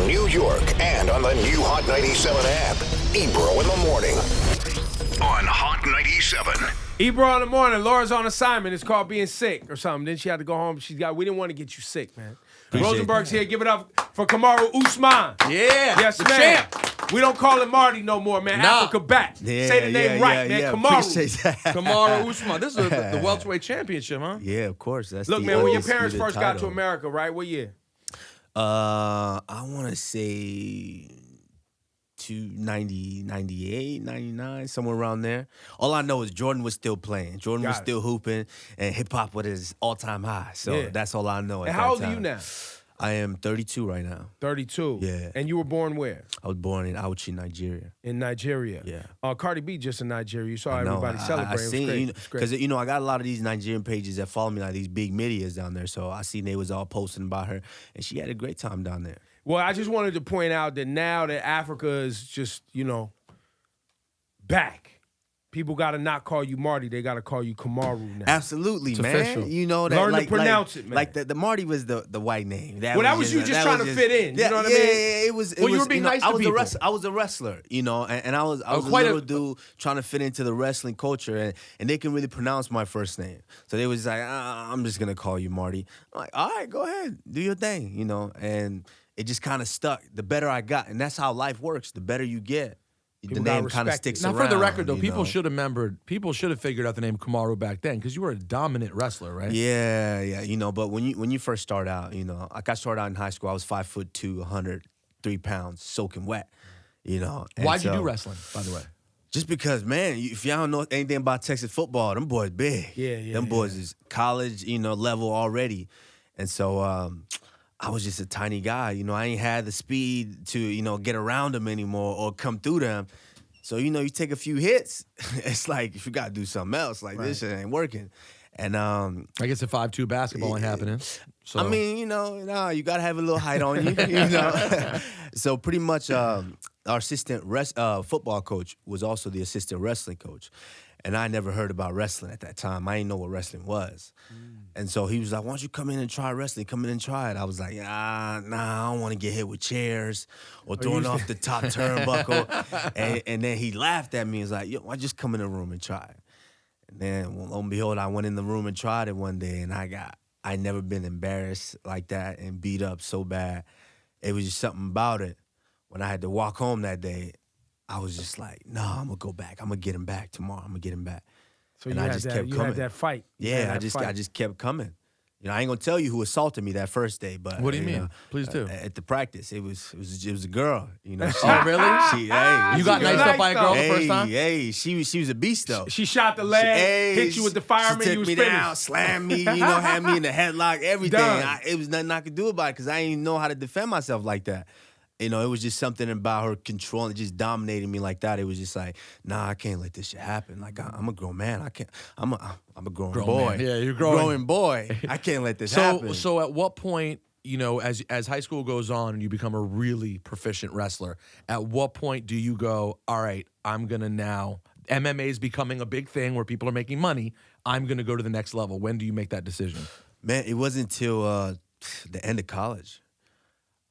New York and on the new Hot 97 app. Ebro in the morning on Hot 97. Ebro in the morning. Laura's on assignment. It's called being sick or something. Then she had to go home. We didn't want to get you sick, man. Rosenberg's here. Give it up for Kamaru Usman. Yeah. Yes, the man. Champ. We don't call him Marty no more, man. Nah. Africa back. Yeah, Say the name right, man. Kamaru. Kamaru Usman. This is the welterweight championship, huh? Yeah, of course. That's Look, the man, when your parents undisputed first got to title. America, right? What year? I want to say 98, 99, somewhere around there. All I know is Jordan was still playing. Jordan was still hooping, and hip-hop was his all-time high. So that's all I know at And that how old time. are you now? I am 32 right now. 32. Yeah. And you were born where? I was born in Auchi, Nigeria. In Nigeria. Yeah. Cardi B just in Nigeria. You saw I know. everybody celebrating. I seen, it was great. because I got a lot of these Nigerian pages that follow me, like these big medias down there. So I seen they was all posting about her, and she had a great time down there. Well, I just wanted to point out that now that Africa is just, back, people got to not call you Marty. They got to call you Kamaru now. Absolutely, It's man. official. You know that. Learn to pronounce it, man. Like the Marty was the white name. That was you just trying to fit in. You know what I mean? Yeah, it was. Well, you were being nice to people. I was a wrestler, and I was a quite little dude trying to fit into the wrestling culture, and they can really pronounce my first name. So they was like, I'm just gonna call you Marty. I'm like, all right, go ahead, do your thing, and it just kind of stuck. The better I got, and that's how life works. The better you get, the gotta name kind of respect it. sticks Now, around. for the record, though, you people know? should have figured out the name Kamaru back then because you were a dominant wrestler, right? Yeah, but when you first start out, like I started out in high school, I was 5'2", 103 pounds, soaking wet, and Why'd you so- do wrestling, by the way? Just because, man, if y'all don't know anything about Texas football, them boys big. Them boys is college, level already. And so I was just a tiny guy. I ain't had the speed to, get around them anymore or come through them. So, you take a few hits, it's like if you got to do something else, like this shit ain't working. And I guess a 5'2" basketball ain't happening. So. I mean, you got to have a little height on you, So pretty much our assistant football coach was also the assistant wrestling coach. And I never heard about wrestling at that time. I didn't know what wrestling was. And so he was like, why don't you come in and try wrestling? Come in and try it. I was like, nah, I don't want to get hit with chairs or throwing off the top turnbuckle. And then he laughed at me and was like, I just come in the room and try it. And then, lo and behold, I went in the room and tried it one day, and I never been embarrassed like that and beat up so bad. It was just something about it. When I had to walk home that day, I was just like, I'm going to go back. I'm going to get him back tomorrow. I'm going to get him back. So and you I had just that, kept you coming. had that fight. I just kept coming. I ain't gonna tell you who assaulted me that first day, but What do you mean? Please do. At the practice, it was a girl. Oh, really? She, hey, You got nice knifed up by a girl hey, the first time? Hey, she was a beast though. She shot the leg, hit you with the fireman, she took you was me finished. down, slammed me, had me in the headlock, everything. Done. It was nothing I could do about it because I didn't even know how to defend myself like that. It was just something about her controlling, just dominating me like that. It was just like, I can't let this shit happen. Like I'm a grown man. I can't. I'm a grown boy. Man. Yeah, you're growing. Growing boy. I can't let this happen. So at what point, as high school goes on and you become a really proficient wrestler, at what point do you go, all right, I'm gonna now MMA is becoming a big thing where people are making money. I'm gonna go to the next level. When do you make that decision? Man, it wasn't until the end of college.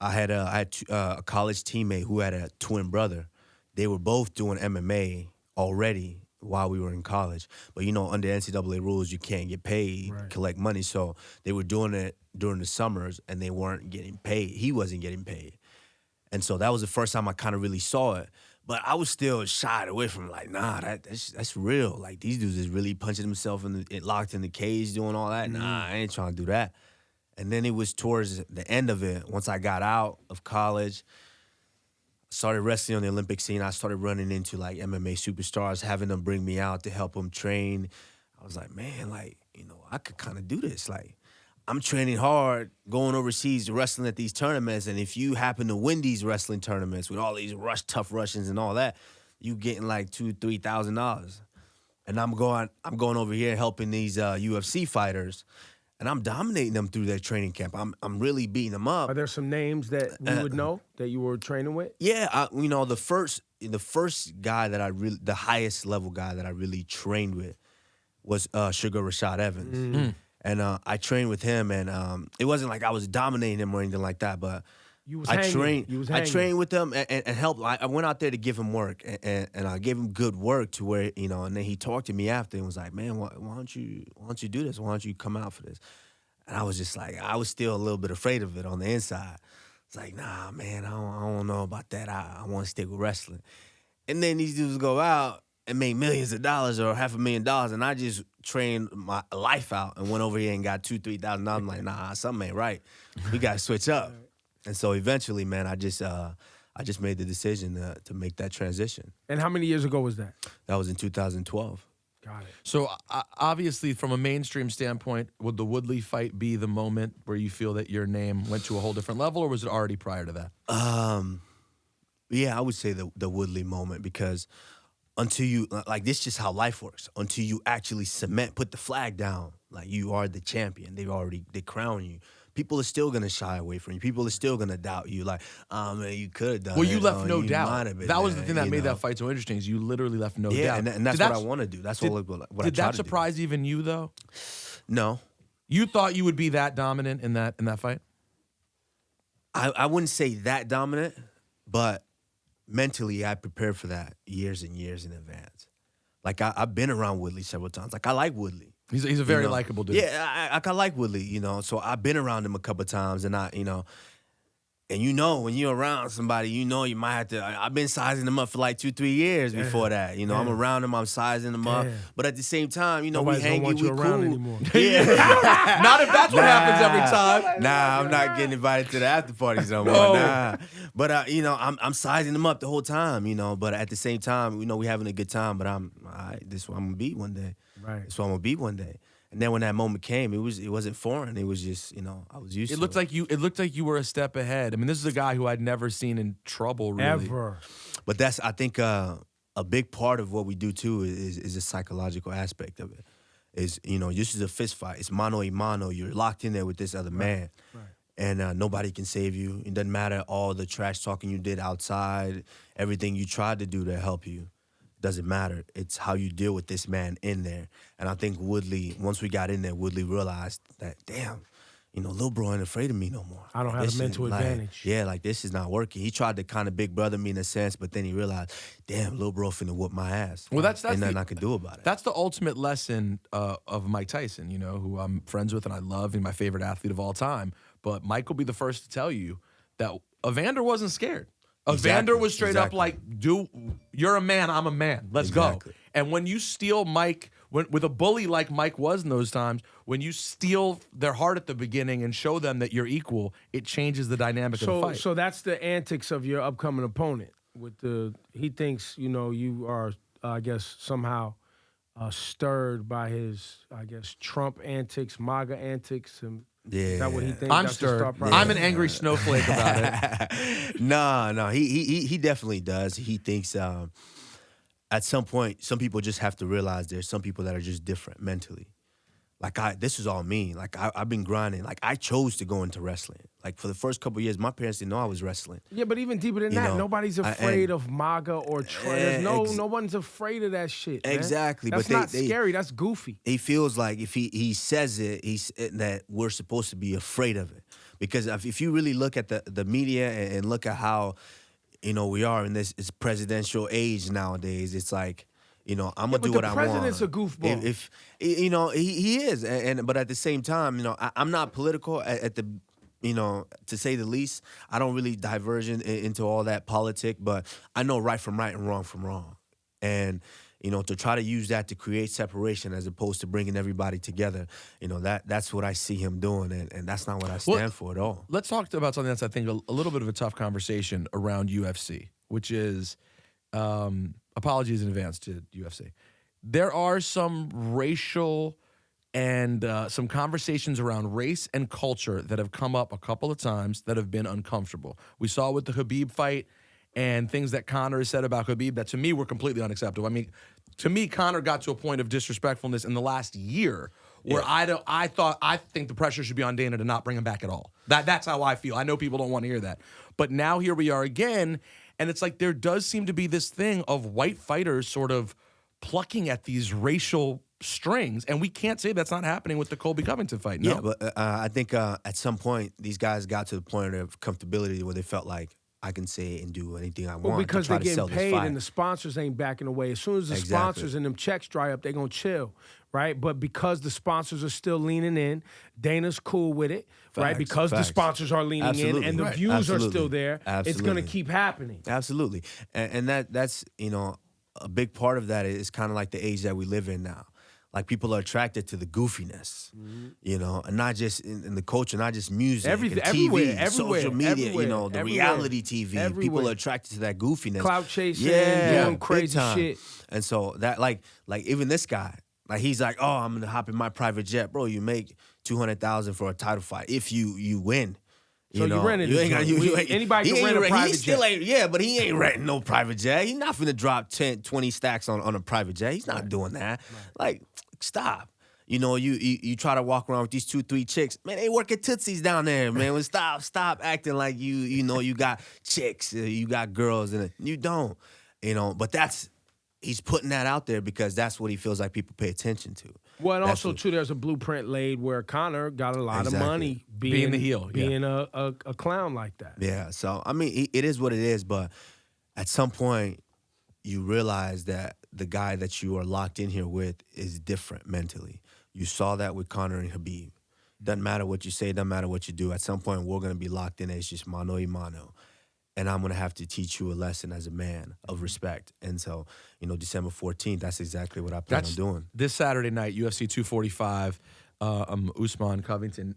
I had a college teammate who had a twin brother. They were both doing MMA already while we were in college. But, under NCAA rules, you can't get paid, collect money. So they were doing it during the summers, and they weren't getting paid. He wasn't getting paid. And so that was the first time I kind of really saw it. But I was still shied away from like, that's real. Like, these dudes is really punching themselves locked in the cage, doing all that. Nah, I ain't trying to do that. And then it was towards the end of it, once I got out of college, started wrestling on the Olympic scene. I started running into like MMA superstars, having them bring me out to help them train. I was like, man, I could kind of do this. Like, I'm training hard, going overseas, wrestling at these tournaments. And if you happen to win these wrestling tournaments with all these tough Russians and all that, you getting like $2,000-$3,000. And I'm going over here helping these UFC fighters. And I'm dominating them through their training camp. I'm really beating them up. Are there some names that we would know that you were training with? Yeah, the first guy that the highest level guy that I really trained with was Sugar Rashad Evans. And I trained with him, and it wasn't like I was dominating him or anything like that, but You was I hanging. trained. You was I hanging. trained with him and helped. I went out there to give him work, and I gave him good work to where and then he talked to me after and was like, "Man, why don't you do this? Why don't you come out for this?" And I was just like, I was still a little bit afraid of it on the inside. It's like, nah, man, I don't know about that. I want to stick with wrestling. And then these dudes go out and make millions of dollars or $500,000, and I just trained my life out and went over here and got $2,000-$3,000. I'm like, nah, something ain't right. We gotta switch up. And so eventually, man, I just made the decision to make that transition. And how many years ago was that? That was in 2012. Got it. So obviously, from a mainstream standpoint, would the Woodley fight be the moment where you feel that your name went to a whole different level, or was it already prior to that? Yeah, I would say the Woodley moment, because until you, like, this is just how life works. Until you actually put the flag down, like, you are the champion. They crown you. People are still gonna shy away from you. People are still gonna doubt you. Like, man, you could have done it. Well, you left Oh, no you doubt. might have been That was the there, thing that you made know? that fight so interesting. Is you literally left no doubt. Yeah, and that's Did what I want to do. That's what I Did try that to do. surprise even you though? No. You thought you would be that dominant in that fight? I wouldn't say that dominant, but mentally I prepared for that years and years in advance. Like, I've been around Woodley several times. Like, I like Woodley. He's a very likable dude. Yeah, I like Woodley, so I've been around him a couple of times, and when you're around somebody, you might have to. I've been sizing him up for like 2-3 years before that. I'm around him, I'm sizing him up, but at the same time, Nobody's we hang, gonna want we you cool. around anymore. Yeah. Not if that's what happens every time. Nah, I'm not getting invited to the after parties no more. No. Nah. But I'm sizing them up the whole time, But at the same time, we having a good time. But this is what I'm gonna be one day. Right. This is what I'm gonna be one day. And then when that moment came, it wasn't foreign. It was just, I was used to it. It looked like you were a step ahead. I mean, this is a guy who I'd never seen in trouble really. Ever. But that's, I think, a big part of what we do too is a psychological aspect of it. Is this is a fist fight. It's mano a mano. You're locked in there with this other man. Right. And nobody can save you. It doesn't matter all the trash talking you did outside, everything you tried to do to help you. Doesn't matter. It's how you deal with this man in there. And I think Woodley, once we got in there, Woodley realized that, damn, little bro ain't afraid of me no more. I don't have This a mental is, like, advantage. Yeah, like, this is not working. He tried to kind of big brother me in a sense, but then he realized, damn, little bro finna whoop my ass. Well, that's ain't nothing I can do about it. That's the ultimate lesson of Mike Tyson, who I'm friends with and I love and my favorite athlete of all time. But Mike will be the first to tell you that Evander wasn't scared. Evander was straight up like, dude, you're a man, I'm a man. Let's go. And when you steal Mike, with a bully like Mike was in those times, when you steal their heart at the beginning and show them that you're equal, it changes the dynamic of the fight. So that's the antics of your upcoming opponent. He thinks, you are, I guess, somehow stirred by his, I guess, Trump antics, MAGA antics, and Yeah. is that what he thinks? I'm That's his stirred. thought process? I'm an angry snowflake about it. No, he definitely does. He thinks at some point, some people just have to realize there's some people that are just different mentally. Like, this is all me. Like, I've been grinding. Like, I chose to go into wrestling. Like, for the first couple of years, my parents didn't know I was wrestling. Yeah, but even deeper than that, nobody's afraid of MAGA or Trump. No one's afraid of that shit, man. Exactly. That's but not scary. That's goofy. He feels like if he says it, that we're supposed to be afraid of it. Because if you really look at the media and look at how, we are in this presidential age nowadays, it's like, I'm gonna do what I want. The president's a goofball. If he is, but at the same time, I'm not political at the, to say the least. I don't really diverge into all that politic, but I know right from right and wrong from wrong, and to try to use that to create separation as opposed to bringing everybody together, that's what I see him doing, and that's not what I stand for at all. Let's talk about something that's, I think, a little bit of a tough conversation around UFC, which is. Apologies in advance to UFC. There are some racial and some conversations around race and culture that have come up a couple of times that have been uncomfortable. We saw with the Khabib fight and things that Conor has said about Khabib that to me were completely unacceptable. I mean, to me, Conor got to a point of disrespectfulness in the last year where I think the pressure should be on Dana to not bring him back at all. That's how I feel. I know people don't want to hear that. But now here we are again. And it's like there does seem to be this thing of white fighters sort of plucking at these racial strings, and we can't say that's not happening with the Colby Covington fight. No. Yeah, but I think at some point these guys got to the point of comfortability where they felt like I can say and do anything I want. Well, because to try they're to sell getting this paid fight. and the sponsors ain't backing away. As soon as the Exactly. sponsors and them checks dry up, they're going to chill, right? But because the sponsors are still leaning in, Dana's cool with it, right? Facts, Because the facts. sponsors are leaning Absolutely. in and the Right. views Absolutely. are still there, it's going to Absolutely. keep happening. Absolutely. And that's, a big part of that is kind of like the age that we live in now. Like people are attracted to the goofiness, and not just in the culture, not just music, Everything- and TV, everywhere, social media, everywhere, the everywhere, reality TV. People everywhere. are attracted to that goofiness. Clout chasing, yeah, doing big crazy time. shit. And so that like even this guy, like he's like, oh, I'm gonna hop in my private jet, bro. You make $200,000 for a title fight if you win. So you rented you a ain't got joint. Anybody can rent a private he still jet. ain't, yeah, but he ain't renting no private jet. He's not finna drop 10, 20 stacks on a private jet. He's not doing that. Like, stop. You try to walk around with these 2-3 chicks. Man, they work at Tootsie's down there, man. Stop acting like you got chicks, you got girls, and you don't. But he's putting that out there because that's what he feels like people pay attention to. Well, and That's also, too, there's a blueprint laid where Conor got a lot of Exactly. money Being the heel, yeah. being a clown like that. Yeah, so, I mean, it is what it is, but at some point, you realize that the guy that you are locked in here with is different mentally. You saw that with Conor and Khabib. Doesn't matter what you say, doesn't matter what you do. At some point, we're going to be locked in. It's just mano y mano. And I'm going to have to teach you a lesson as a man of respect. And so, December 14th, that's exactly what I plan on doing. This Saturday night, UFC 245, Usman Covington.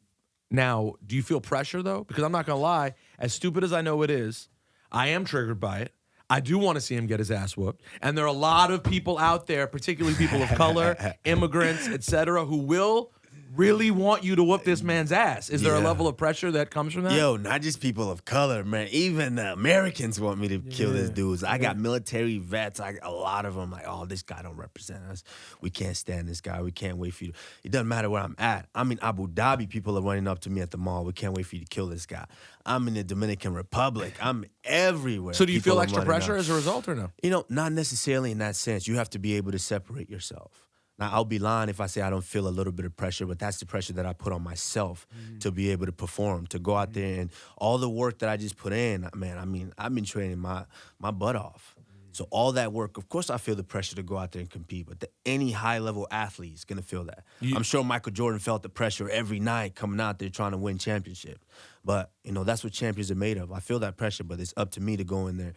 Now, do you feel pressure, though? Because I'm not going to lie, as stupid as I know it is, I am triggered by it. I do want to see him get his ass whooped. And there are a lot of people out there, particularly people of color, immigrants, et cetera, who will really want you to whoop this man's ass. Is there a Yeah. level of pressure that comes from that? Yo, not just people of color, man. Even the Americans want me to kill this dude. I got military vets. A lot of them like, oh, this guy don't represent us. We can't stand this guy. We can't wait for you. It doesn't matter where I'm at. I'm in Abu Dhabi. People are running up to me at the mall. We can't wait for you to kill this guy. I'm in the Dominican Republic. I'm everywhere. So do you People feel are extra running pressure up. as a result or no? Not necessarily in that sense. You have to be able to separate yourself. Now, I'll be lying if I say I don't feel a little bit of pressure, but that's the pressure that I put on myself to be able to perform, to go out there and all the work that I just put in, man, I mean, I've been training my butt off. So all that work, of course I feel the pressure to go out there and compete, but any high-level athlete is going to feel that. I'm sure Michael Jordan felt the pressure every night coming out there trying to win championships. But, that's what champions are made of. I feel that pressure, but it's up to me to go in there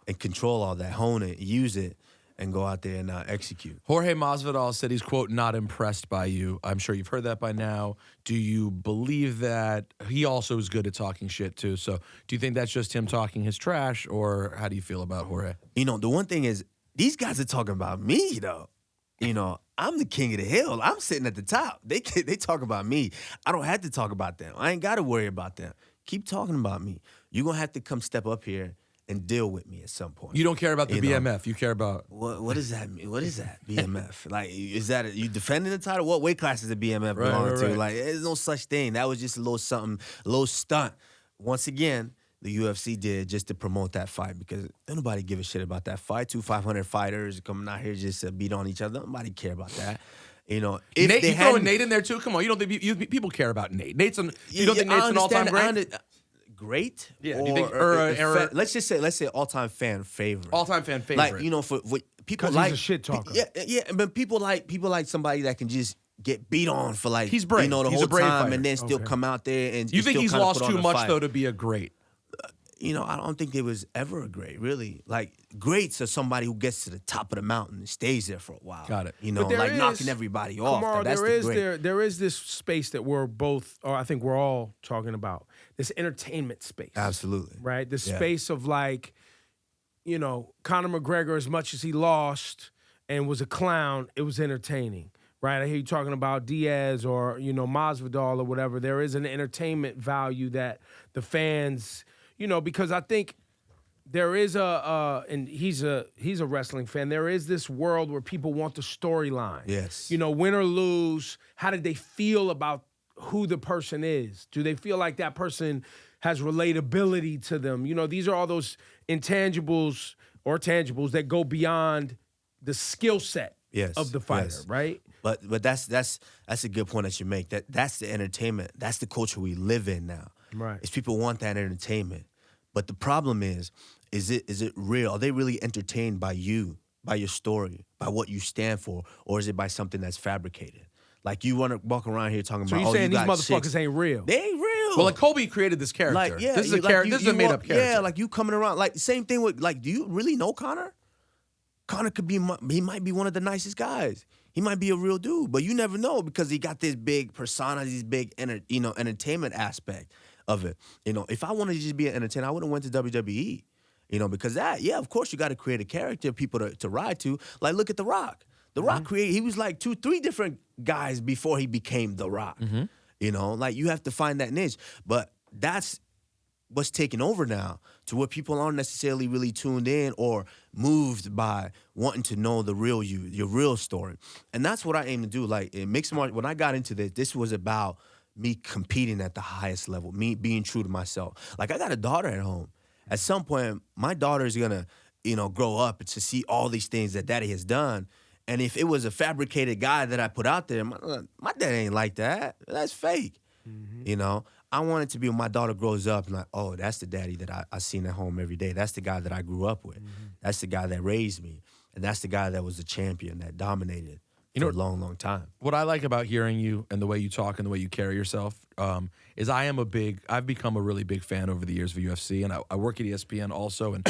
and control all that, hone it, use it, and go out there and execute. Jorge Masvidal said he's, quote, not impressed by you. I'm sure you've heard that by now. Do you believe that? He also is good at talking shit, too. So do you think that's just him talking his trash, or how do you feel about Jorge? The one thing is, these guys are talking about me, though. I'm the king of the hill. I'm sitting at the top. They talk about me. I don't have to talk about them. I ain't got to worry about them. Keep talking about me. You're going to have to come step up here and deal with me at some point. You don't care about the BMF. You care about... What does that mean? What is that, BMF? Like, is that you defending the title? What weight class does the BMF belong to? Right. Like, there's no such thing. That was just a little something, a little stunt. Once again, the UFC did just to promote that fight because nobody give a shit about that fight. 2 500 fighters coming out here just to beat on each other. Nobody care about that. If Nate, they you throwing Nate in there, too? Come on. You don't think people care about Nate? You don't think Nate's an all-time great? Great? Yeah, Or, do you think- let's say all-time fan favorite. All-time fan favorite. Like, for people 'Cause like he's a shit talker. Yeah, but people like somebody that can just get beat on for like He's brave. the He's whole a brave time fighter. and then still come out there and You think still he's kinda lost put on too a much, fight. though, to be a great? I don't think there was ever a great, really. Like, greats are somebody who gets to the top of the mountain and stays there for a while. Got it. But there like is- knocking everybody off. Kamaru, That's there the is great. there is this space that we're both, or I think we're all talking about, this entertainment space. Absolutely. Right? The Yeah. space of like, Conor McGregor, as much as he lost and was a clown, it was entertaining. Right? I hear you talking about Diaz or, Masvidal or whatever. There is an entertainment value that the fans, because I think there is and he's a wrestling fan. There is this world where people want the storyline. Yes. Win or lose, how did they feel about who the person is? Do they feel like that person has relatability to them? These are all those intangibles or tangibles that go beyond the skill set Yes, of the fighter, yes. right? But that's a good point that you make. That's the entertainment. That's the culture we live in now. Right. Is people want that entertainment. But the problem is it real? Are they really entertained by you, by your story, by what you stand for, or is it by something that's fabricated? Like you want to walk around here talking So about, you're saying you these got motherfuckers chicks. ain't real? They ain't real. Well, like Colby created this character. Like, yeah, this is a like character. This is a made up character. Yeah, like you coming around. Like same thing with like, do you really know Conor? Conor could be, he might be one of the nicest guys. He might be a real dude, but you never know because he got this big persona, this big entertainment aspect of it. You know, if I wanted to just be an entertainer, I would have went to WWE. You know, because of course you got to create a character, people to ride to. Like, look at The Rock. The Rock he was like 2-3 different guys before he became The Rock. You know, like you have to find that niche. But that's what's taking over now to where people aren't necessarily really tuned in or moved by wanting to know the real you, your real story. And that's what I aim to do. Like in mixed martial, when I got into this was about me competing at the highest level, me being true to myself. Like I got a daughter at home. At some point, my daughter is gonna, grow up to see all these things that daddy has done. And if it was a fabricated guy that I put out there, my dad ain't like that. That's fake. I want it to be when my daughter grows up and like, oh, that's the daddy that I seen at home every day. That's the guy that I grew up with. That's the guy that raised me. And that's the guy that was the champion that dominated for a long, long time. What I like about hearing you and the way you talk and the way you carry yourself is I've become a really big fan over the years of UFC, and I work at ESPN also, and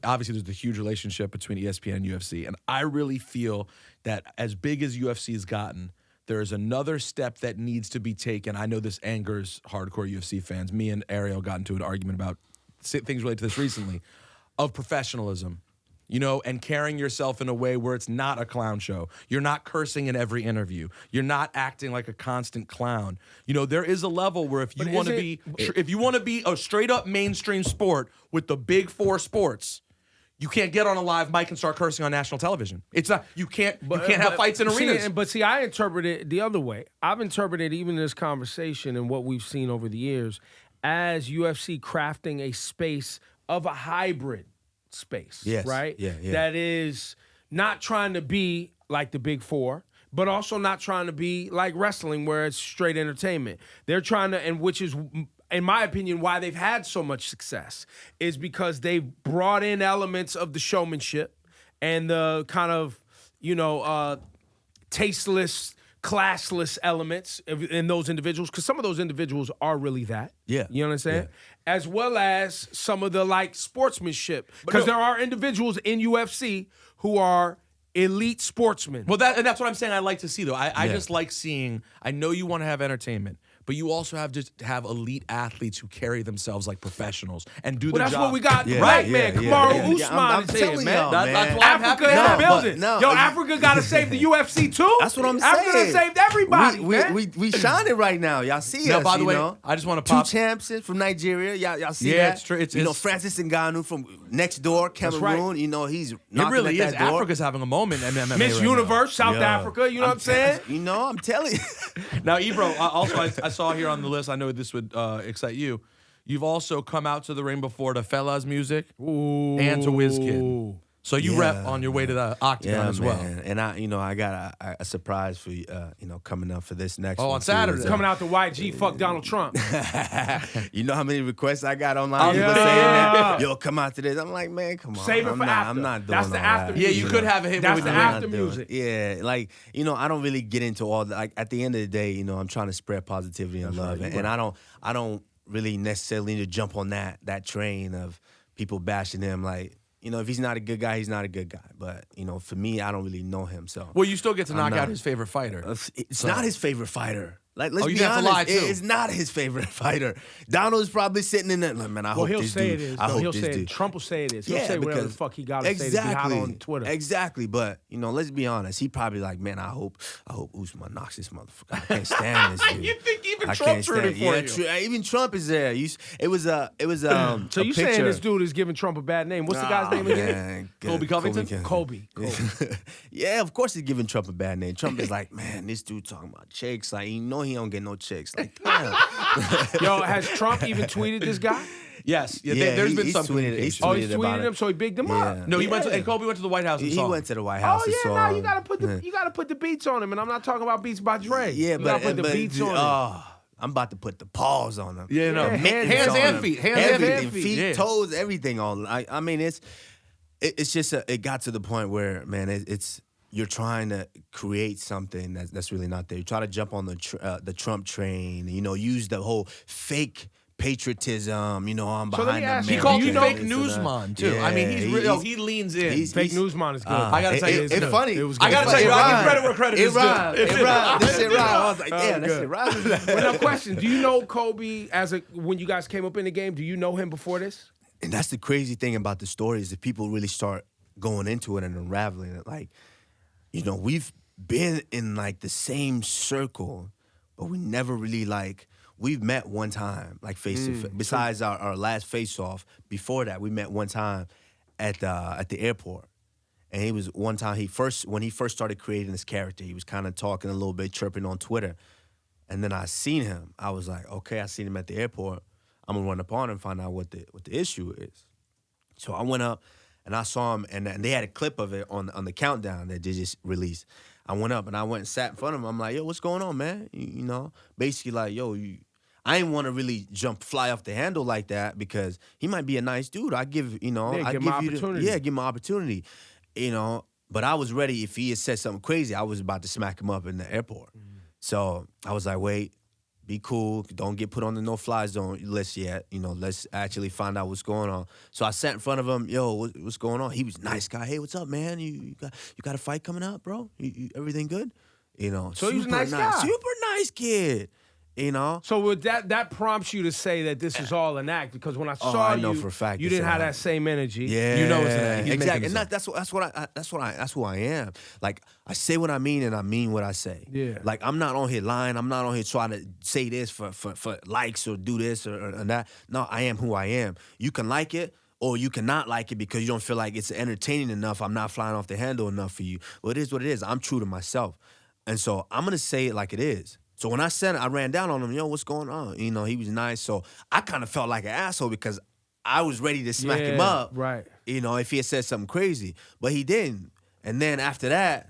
obviously there's a huge relationship between ESPN and UFC, and I really feel that as big as UFC has gotten, there is another step that needs to be taken. I know this angers hardcore UFC fans. Me and Ariel got into an argument about things related to this recently, of professionalism. And carrying yourself in a way where it's not a clown show. You're not cursing in every interview. You're not acting like a constant clown. There is a level where if you want to be a straight up mainstream sport with the big four sports, you can't get on a live mic and start cursing on national television. It's not. You can't have fights in arenas. But I interpret it the other way. I've interpreted even this conversation and what we've seen over the years as UFC crafting a space of a hybrid space, yes. right? Yeah. That is not trying to be like the big four, but also not trying to be like wrestling where it's straight entertainment. They're trying to, and which is, in my opinion, why they've had so much success, is because they've brought in elements of the showmanship and the kind of, tasteless, classless elements in those individuals, because some of those individuals are really that. Yeah. You know what I'm saying? Yeah. As well as some of the sportsmanship. Because there are individuals in UFC who are elite sportsmen. Well, that's what I'm saying I like to see, though. I just like seeing, I know you want to have entertainment, but you also have to have elite athletes who carry themselves like professionals and do the job. That's what we got right, man. Kamaru Usman is here, man. That's why Africa in the building. Africa got to save the UFC, too. That's what I'm saying. Africa saved everybody, we shining right now. Y'all see us, by the way, I just want to pop. 2 champs from Nigeria. Y'all see that? Yeah, it's true. Francis Ngannou from next door, Cameroon. Right. He's it knocking really at is. that door. Africa's having a moment in MMA Miss right Universe, now. South Africa, you know what I'm saying? I'm telling you. Now, Ebro, also I saw here on the list, I know this would excite you. You've also come out to the ring before to Fellas Music and to WizKid. So you rep on your way to the Octagon as well. And I got a surprise for you, coming up for this next one. On Saturday. Coming out to YG, fuck Donald Trump. You know how many requests I got online? People saying that, yo, come out to this. I'm like, man, come on. Save it for after. I'm not doing That's the all after that. music. Yeah, you could have a hit That's with the after music. Yeah, I don't really get into all that. Like, at the end of the day, I'm trying to spread positivity and love. And I don't really necessarily need to jump on that train of people bashing him. Like, if he's not a good guy, he's not a good guy. But, for me, I don't really know him. So well, you still get to knock out his favorite fighter. It's not his favorite fighter. Like, let's be have honest, to lie, too. It's not his favorite fighter. Donald is probably sitting in there, like, man, I hope this dude. He'll say it. Trump will say it is. He'll say whatever the fuck he got to say to be hot on Twitter. Exactly. But, let's be honest. He probably like, man, I hope Usman knocks this motherfucker. I can't stand this dude. You think even Trump's rooting for you? Even Trump is there. It was So you saying this dude is giving Trump a bad name? What's the guy's name again? Colby Covington? Colby. Yeah, of course he's giving Trump a bad name. Trump is like, man, this dude talking about chicks. Like, he don't get no chicks. Like, damn. Yo, has Trump even tweeted this guy? Yes. Yeah, Yeah, there's been he's some tweeted- he's communication. Oh, he tweeted about tweeted it. him, so he bigged him Yeah. up. No, he went to, Yeah. and Colby went to the White House and He saw him. went to the White House. Oh and yeah, saw you him. gotta put the beats on him, and I'm not talking about beats by Dre. Yeah, you gotta put the beats on him. I'm about to put the paws on him. Yeah, no. Yeah, Hands on and him. feet. Hands and Everything, feet. feet, Yeah. toes, everything on. I mean, it's just it got to the point where, man, it's you're trying to create something that's really not there. You try to jump on the Trump train, use the whole fake patriotism, I'm So let behind me the ask He you, called do you you fake know- newsman too. Yeah, I mean, he's- he leans in. he's- Fake newsman is good. I gotta tell you, it's good. funny. It was I good. gotta tell you, It I give rhymed. credit where credit is It due. rhymed. It rhymed. This shit rhymed. I was like, damn, that good. shit rhymed. Well, now, question: do you know Colby when you guys came up in the game? Do you know him before this? And that's the crazy thing about the story is that people really start going into it and unraveling it. Like, we've been in like the same circle, but we never really we've met one time, like face to face. Besides our last face off, before that, we met one time at the airport. And he was one time when he first started creating this character, he was kind of talking a little bit, chirping on Twitter. And then I seen him. I was like, okay, I seen him at the airport. I'm gonna run up on him and find out what the issue is. So I went up and I saw him, and they had a clip of it on the countdown that they just released. I went up and I went and sat in front of him. I'm like, yo, what's going on, man? Basically like, yo, I didn't want to really fly off the handle like that because he might be a nice dude. I give, give him you opportunity. give him opportunity, But I was ready. If he had said something crazy, I was about to smack him up in the airport. So I was like, wait, be cool. Don't get put on the no-fly zone list yet. Let's actually find out what's going on. So I sat in front of him. Yo, what's going on? He was a nice guy. Hey, what's up, man? You got a fight coming up, bro? Everything good? So he was a nice guy. Super nice kid. So would that prompts you to say that this is all an act? Because when I saw I know you, for a fact you it's didn't an have that act. same energy. Yeah, You know it's an act. He's exactly. making And that's who I am. Like, I say what I mean and I mean what I say. Yeah. Like, I'm not on here lying. I'm not on here trying to say this for likes or do this or that. No, I am who I am. You can like it or you cannot like it because you don't feel like it's entertaining enough. I'm not flying off the handle enough for you. Well, it is what it is. I'm true to myself. And so I'm gonna say it like it is. So when I said it, I ran down on him, yo, what's going on? He was nice. So I kind of felt like an asshole because I was ready to smack him up. Right. If he had said something crazy. But he didn't. And then after that,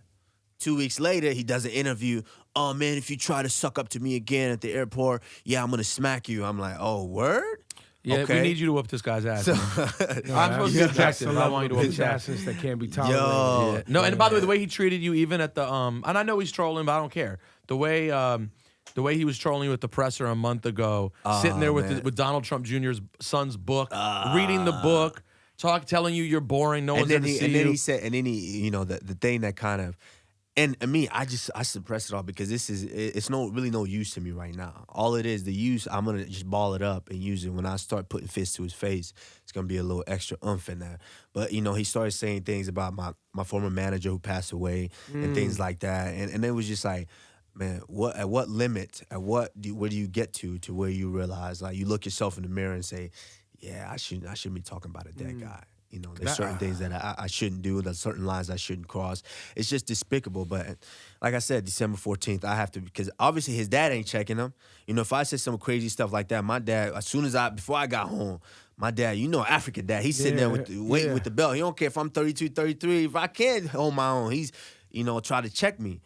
2 weeks later, he does an interview. Oh, man, if you try to suck up to me again at the airport, yeah, I'm going to smack you. I'm like, oh, word? Yeah, Okay. we need you to whoop this guy's ass. So, I'm supposed to be objective. I want you to whoop his ass. assassins that can't be tolerated. yo. Yeah. No, and by the way, the way he treated you, even at the and I know he's trolling, but I don't care. The way he was trolling you at the presser a month ago, sitting there man. with Donald Trump Jr.'s son's book, reading the book, telling you you're boring, no one's there to see you. He said, and then he, the thing that kind of, and me, I suppress it all because it's really no use to me right now. All it is, the use, I'm gonna just ball it up and use it. When I start putting fists to his face, it's gonna be a little extra oomph in there. But he started saying things about my former manager who passed away and things like that, and it was just like, man, at what limit, where do you get to where you realize, like, you look yourself in the mirror and say, yeah, I shouldn't be talking about a dead guy. There's certain things that I shouldn't do. There's certain lines I shouldn't cross. It's just despicable. But like I said, December 14th, I have to, because obviously his dad ain't checking him. If I said some crazy stuff like that, my dad, before I got home, my dad, African dad, he's sitting there with the belt. He don't care if I'm 32, 33. If I can't hold my own, he's, try to check me.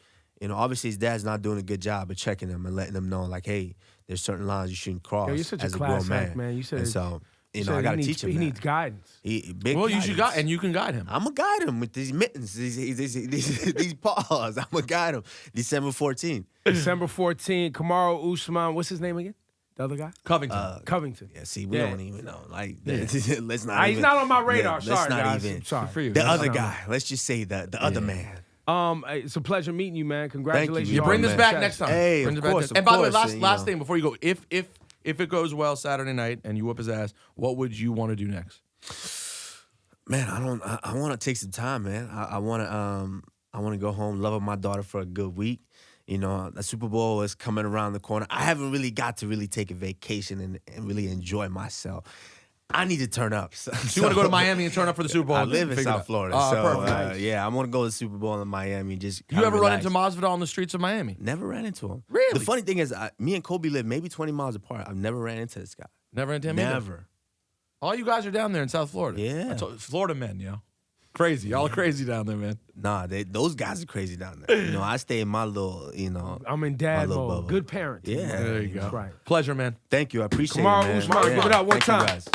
Obviously his dad's not doing a good job of checking him and letting him know, like, hey, there's certain lines you shouldn't cross. Yo, you're such as a grown class act, man. You said, and so, you I said got to teach him He that. needs guidance. Well, you should and you can guide him. I'm gonna guide him with these mittens, these paws. I'm gonna guide him. December 14th. December 14th, Kamaru Usman. What's his name again? The other guy? Covington. Covington. Yeah, see, we Yeah. don't even know. Like, let's not. He's even, not on my radar. Let's Sorry, not guys. even. I'm sorry. for you. The That's other not- guy. Let's just say the other man. It's a pleasure meeting you, man. Congratulations. You Oh, bring this man. back next time. Hey, Bring of this back course, next- And by the way, course, last thing before you go, if it goes well Saturday night and you whoop his ass, what would you want to do next? Man, I want to take some time, man. I want to go home, love with my daughter for a good week. The Super Bowl is coming around the corner. I haven't really got to really take a vacation and really enjoy myself. I need to turn up. So You want to go to Miami and turn up for the Super Bowl? I and live in figure it South out. Florida, Oh, so perfect. yeah, I want to go to the Super Bowl in Miami. Just You ever run into relax. Masvidal on the streets of Miami? Never ran into him. Really? The funny thing is, me and Colby live maybe 20 miles apart. I've never ran into this guy. Never into him either? Never. All you guys are down there in South Florida. Yeah. Florida men, yo. Crazy. Y'all are crazy down there, man. Nah, those guys are crazy down there. You know, I stay in my little, I'm in dad little mode. bubble. Good parent. Yeah. There you go. That's right. Pleasure, man. Thank you. I appreciate Kamaru it, man. Usman, give it up one Thank you time. guys.